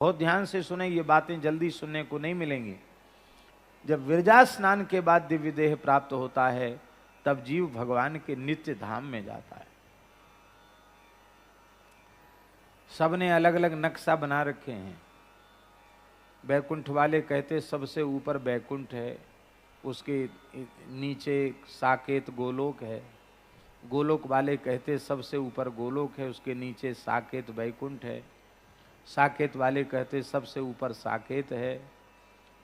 बहुत ध्यान से सुने, ये बातें जल्दी सुनने को नहीं मिलेंगी। जब विरजा स्नान के बाद दिव्य देह प्राप्त होता है तब जीव भगवान के नित्य धाम में जाता है। सबने अलग अलग नक्शा बना रखे हैं। बैकुंठ वाले कहते सबसे ऊपर बैकुंठ है, उसके नीचे साकेत गोलोक है। गोलोक वाले कहते सबसे ऊपर गोलोक है, उसके नीचे साकेत बैकुंठ है। साकेत वाले कहते सबसे ऊपर साकेत है,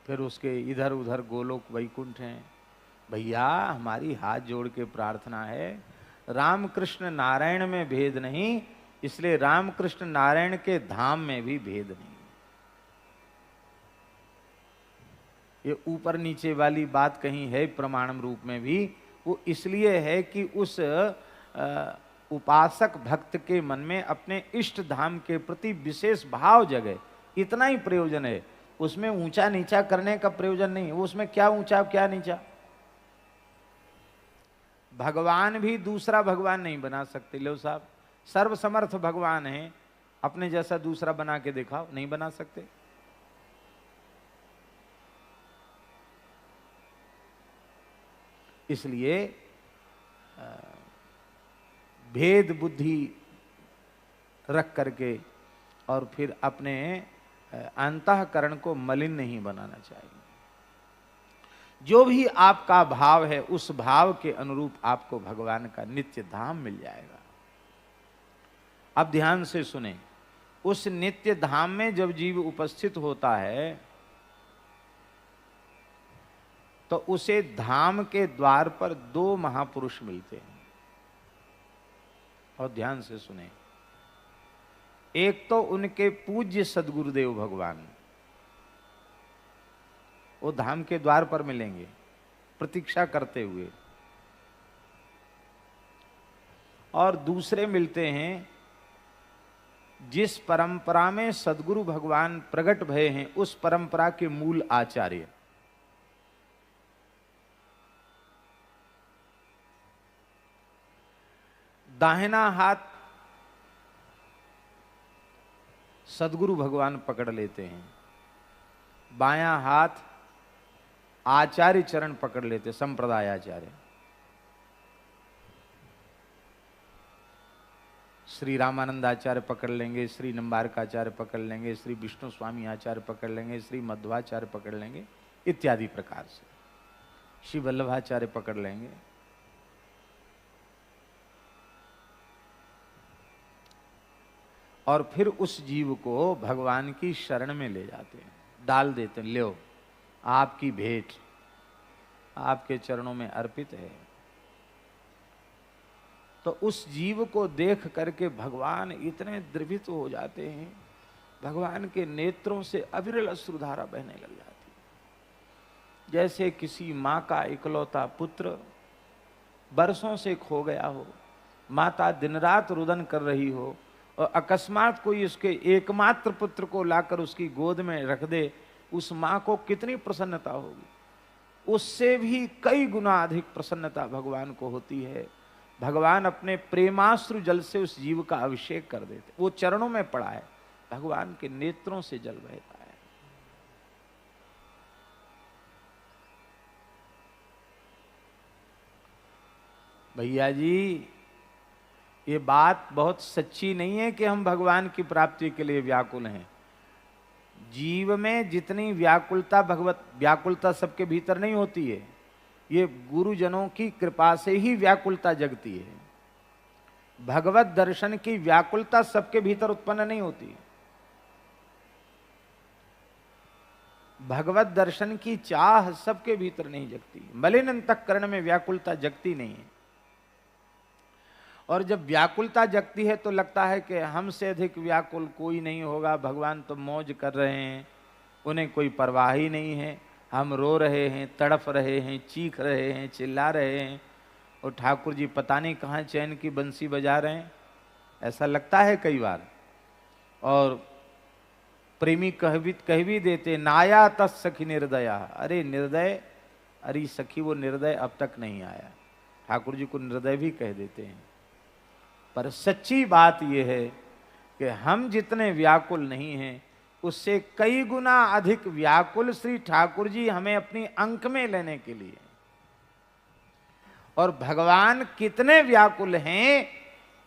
फिर उसके इधर उधर गोलोक वैकुंठ हैं। भैया हमारी हाथ जोड़ के प्रार्थना है, रामकृष्ण नारायण में भेद नहीं, इसलिए रामकृष्ण नारायण के धाम में भी भेद नहीं। ये ऊपर नीचे वाली बात कहीं है प्रमाणम रूप में भी, वो इसलिए है कि उस उपासक भक्त के मन में अपने इष्ट धाम के प्रति विशेष भाव जगे, इतना ही प्रयोजन है। उसमें ऊंचा नीचा करने का प्रयोजन नहीं है। उसमें क्या ऊंचा क्या नीचा, भगवान भी दूसरा भगवान नहीं बना सकते। लो साहब, सर्वसमर्थ भगवान है, अपने जैसा दूसरा बना के दिखाओ, नहीं बना सकते। इसलिए भेद बुद्धि रख करके और फिर अपने अंतःकरण को मलिन नहीं बनाना चाहिए। जो भी आपका भाव है उस भाव के अनुरूप आपको भगवान का नित्य धाम मिल जाएगा। अब ध्यान से सुने, उस नित्य धाम में जब जीव उपस्थित होता है तो उसे धाम के द्वार पर दो महापुरुष मिलते हैं। और ध्यान से सुने, एक तो उनके पूज्य सदगुरुदेव भगवान, वो धाम के द्वार पर मिलेंगे प्रतीक्षा करते हुए। और दूसरे मिलते हैं जिस परंपरा में सदगुरु भगवान प्रकट भये हैं, उस परंपरा के मूल आचार्य। दाहिना हाथ सदगुरु भगवान पकड़ लेते हैं, बायां हाथ आचार्य चरण पकड़ लेते, संप्रदाय आचार्य। श्री रामानंद आचार्य पकड़ लेंगे, श्री निम्बार्क आचार्य पकड़ लेंगे, श्री विष्णु स्वामी आचार्य पकड़ लेंगे, श्री मध्वाचार्य पकड़ लेंगे, इत्यादि प्रकार से श्री वल्लभाचार्य पकड़ लेंगे। और फिर उस जीव को भगवान की शरण में ले जाते हैं, डाल देते हैं, लो आपकी भेंट आपके चरणों में अर्पित है। तो उस जीव को देख करके भगवान इतने द्रवित हो जाते हैं, भगवान के नेत्रों से अविरल अश्रुधारा बहने लग जाती है। जैसे किसी माँ का इकलौता पुत्र बरसों से खो गया हो, माता दिन रात रुदन कर रही हो और अकस्मात कोई उसके एकमात्र पुत्र को लाकर उसकी गोद में रख दे, उस माँ को कितनी प्रसन्नता होगी। उससे भी कई गुना अधिक प्रसन्नता भगवान को होती है। भगवान अपने प्रेमाश्रु जल से उस जीव का अभिषेक कर देते। वो चरणों में पड़ा है, भगवान के नेत्रों से जल बहता है। भैया जी, ये बात बहुत सच्ची नहीं है कि हम भगवान की प्राप्ति के लिए व्याकुल हैं। जीव में जितनी व्याकुलता, भगवत व्याकुलता सबके भीतर नहीं होती है, ये गुरुजनों की कृपा से ही व्याकुलता जगती है। भगवत दर्शन की व्याकुलता सबके भीतर उत्पन्न नहीं होती। भगवत दर्शन की चाह सबके भीतर नहीं जगती। मलिन अंतःकरण में व्याकुलता जगती नहीं है। और जब व्याकुलता जगती है तो लगता है कि हमसे अधिक व्याकुल कोई नहीं होगा, भगवान तो मौज कर रहे हैं, उन्हें कोई परवाह ही नहीं है। हम रो रहे हैं, तड़फ रहे हैं, चीख रहे हैं, चिल्ला रहे हैं, और ठाकुर जी पता नहीं कहाँ चैन की बंसी बजा रहे हैं, ऐसा लगता है कई बार। और प्रेमी कह भी देते, नाया तस् सखी निर्दया। अरे निर्दय, अरे सखी वो निर्दय अब तक नहीं आया। ठाकुर जी को निर्दय भी कह देते हैं। पर सच्ची बात यह है कि हम जितने व्याकुल नहीं हैं, उससे कई गुना अधिक व्याकुल श्री ठाकुर जी हमें अपनी अंक में लेने के लिए। और भगवान कितने व्याकुल हैं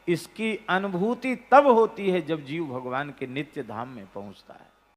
इसकी अनुभूति तब होती है जब जीव भगवान के नित्य धाम में पहुंचता है।